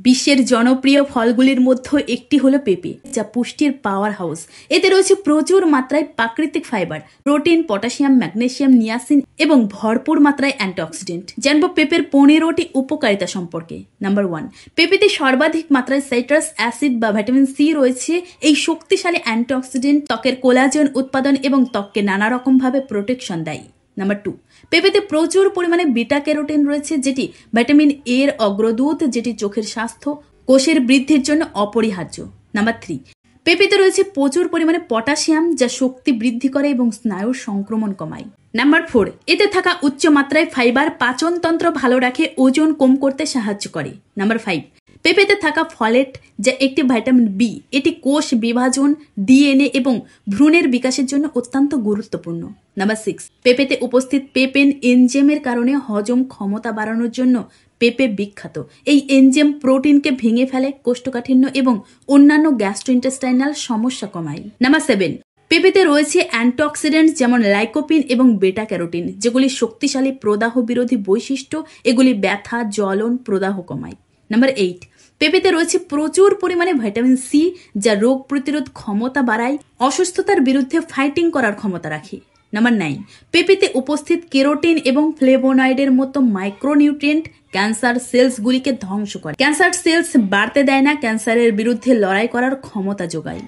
বিশ্বের জনপ্রিয় ফলগুলির মধ্যে একটি হলো পেঁপে, যা পুষ্টির পাওয়ার হাউস। এতে রয়েছে প্রচুর মাত্রায় প্রাকৃতিক fibre, protein, potassium, magnesium, niacin এবং ভরপুর মাত্রায় অ্যান্টিঅক্সিডেন্ট। জানবো পেঁপের 15টি উপকারিতা সম্পর্কে। নাম্বার 1, পেঁপেতে সর্বাধিক মাত্রায় সাইট্রাস অ্যাসিড বা ভিটামিন সি রয়েছে। এই শক্তিশালী অ্যান্টিঅক্সিডেন্ট ত্বকের কোলাজেন উৎপাদন এবং ত্বককে নানা রকমভাবে প্রোটেকশন দেয়। নাম্বার 2, পেঁপেতে প্রচুর পরিমাণে বিটা ক্যারোটিন রয়েছে, যেটি ভিটামিন এর অগ্রদূত, যেটি চোখের স্বাস্থ্য, কোষের বৃদ্ধির জন্য অপরিহার্য। নাম্বার 3, পেঁপেতে রয়েছে প্রচুর পরিমাণে পটাশিয়াম, যা শক্তি বৃদ্ধি করে এবং স্নায়ুর সংক্রমণ কমায়। নাম্বার 4, এতে থাকা উচ্চ মাত্রায় ফাইবার পাচনতন্ত্র ভালো রাখে, ওজন কম করতে সাহায্য করে। নাম্বার 5, পেঁপেতে থাকা ফলেট, যা একটি ভিটামিন বি, এটি কোষ বিভাজন, ডিএনএ এবং ভ্রূণের বিকাশের জন্য অত্যন্ত গুরুত্বপূর্ণ। নাম্বার 6, পেঁপেতে উপস্থিত পেপেন এনজাইমের কারণে হজম ক্ষমতা বাড়ানোর জন্য পেঁপে বিখ্যাত। এই এনজাইম প্রোটিনকে ভেঙে ফেলে, কোষ্ঠকাঠিন্য এবং অন্যান্য গ্যাস্ট্রোইন্টেস্টাইনাল সমস্যা কমায়। নাম্বার 7, পেঁপেতে রয়েছে অ্যান্টিঅক্সিডেন্ট যেমন লাইকোপিন এবং বেটা ক্যারোটিন, যেগুলি শক্তিশালী প্রদাহ বিরোধী বৈশিষ্ট্য। এগুলি ব্যথা, জ্বলন, প্রদাহ কমায়। নাম্বার 8, পেঁপেতে রয়েছে প্রচুর পরিমাণে ভিটামিন সি, যা রোগ প্রতিরোধ ক্ষমতা বাড়ায়, অসুস্থতার বিরুদ্ধে ফাইটিং করার ক্ষমতা রাখে। নাম্বার 9, পেঁপেতে উপস্থিত কেরোটিন এবং ফ্লেভোনয়েডের মতো মাইক্রোনিউট্রিয়েন্ট ক্যান্সার সেলসগুলিকে ধ্বংস করে। ক্যান্সার সেলস বাড়তে দেয় না, ক্যান্সারের বিরুদ্ধে লড়াই করার ক্ষমতা যোগায়।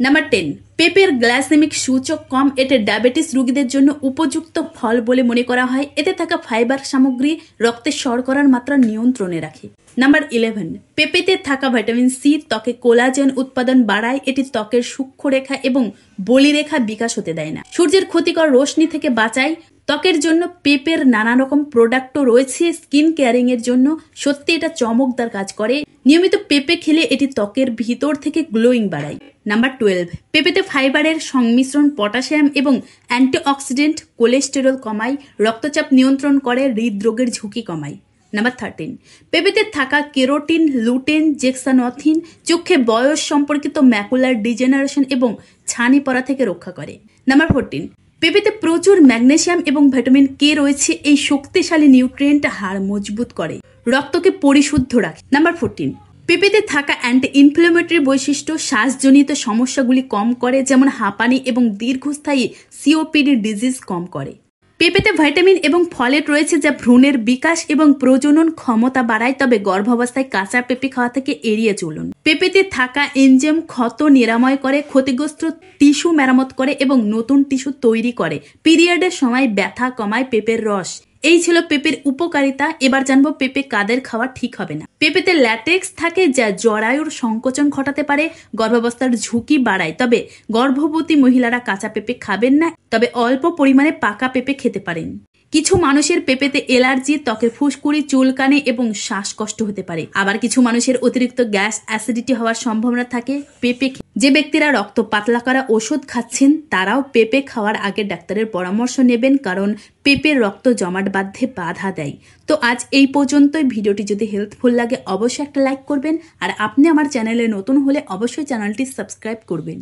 নাম্বার 10, পেঁপের গ্লাইসেমিক সূচক কম। এতে ডায়াবেটিস রোগীদের জন্য উপযুক্ত ফল বলে মনে করা হয়। এতে থাকা ফাইবার সামগ্রী রক্তে শর্করার মাত্রা নিয়ন্ত্রণে রাখে। নাম্বার 11, পেঁপেতে থাকা ভিটামিন সি ত্বকে কোলাজেন উৎপাদন বাড়ায়। এটি ত্বকের সূক্ষ্মরেখা এবং বলিরেখা বিকাশ হতে দেয় না, সূর্যের ক্ষতিকর রশ্মি থেকে বাঁচায়। ত্বকের জন্য পেঁপের নানা রকম প্রোডাক্টও রয়েছে স্কিন কেয়ারিং এর জন্য। সত্যি এটা চমকদার কাজ করে। নিয়মিত পেঁপে খেলে এটি ত্বকের ভিতর থেকে গ্লোয়িং বাড়ায়। নাম্বার 12, পেঁপেতে ফাইবারের সংমিশ্রণ পটাশিয়াম এবং অ্যান্টিঅক্সিডেন্ট কোলেস্টেরল কমায়, রক্তচাপ নিয়ন্ত্রণ করে, হৃদরোগের ঝুঁকি কমায়। নাম্বার 13, পেঁপেতে থাকা কেরোটিন, লুটেন, জেক্সানথিন চোখে বয়স সম্পর্কিত ম্যাকুলার ডিজেনারেশন এবং ছানি পড়া থেকে রক্ষা করে। নাম্বার 14, পেঁপেতে প্রচুর ম্যাগনেসিয়াম এবং ভিটামিন কে রয়েছে। এই শক্তিশালী নিউট্রিয়েন্ট হাড় মজবুত করে, রক্তকে পরিশুদ্ধ রাখে। নাম্বার 14, পেঁপেতে থাকা অ্যান্টি ইনফ্লেমেটরি বৈশিষ্ট্য শ্বাসজনিত সমস্যাগুলি কম করে, যেমন হাঁপানি এবং দীর্ঘস্থায়ী সিওপিডি ডিজিজ কম করে। পেঁপেতে ভিটামিন এবং ফলেট রয়েছে, যা ভ্রূণের বিকাশ এবং প্রজনন ক্ষমতা বাড়ায়। তবে গর্ভাবস্থায় কাঁচা পেঁপে খাওয়া থেকে এড়িয়ে চলুন। পেঁপেতে থাকা এনজাইম ক্ষত নিরাময় করে, ক্ষতিগ্রস্ত টিস্যু মেরামত করে এবং নতুন টিস্যু তৈরি করে। পিরিয়ডের সময় ব্যথা কমায় পেঁপের রস। এই ছিল পেঁপের উপকারিতা। এবার জানবো পেঁপে কাদের খাওয়া ঠিক হবে না। পেঁপেতে ল্যাটেক্স থাকে, যা জরায়ুর সংকোচন ঘটাতে পারে, গর্ভাবস্থার ঝুঁকি বাড়ায়। তবে গর্ভবতী মহিলারা কাঁচা পেঁপে খাবেন না, তবে অল্প পরিমাণে পাকা পেঁপে খেতে পারেন। কিছু মানুষের পেঁপেতে এলার্জি, ত্বকে ফুসকুড়ি, চুলকানি এবং শ্বাসকষ্ট হতে পারে। আবার কিছু মানুষের অতিরিক্ত গ্যাস, অ্যাসিডিটি হওয়ার সম্ভাবনা থাকে পেঁপে। যে ব্যক্তিরা রক্ত পাতলা করা ওষুধ খাচ্ছেন, তারাও পেঁপে খাওয়ার আগে ডাক্তারের পরামর্শ নেবেন, কারণ পেঁপে রক্ত জমাট বাঁধতে বাধা দেয়। তো আজ এই পর্যন্তই। ভিডিওটি যদি হেল্পফুল লাগে অবশ্যই একটা লাইক করবেন, আর আপনি আমার চ্যানেলে নতুন হলে অবশ্যই চ্যানেলটি সাবস্ক্রাইব করবেন।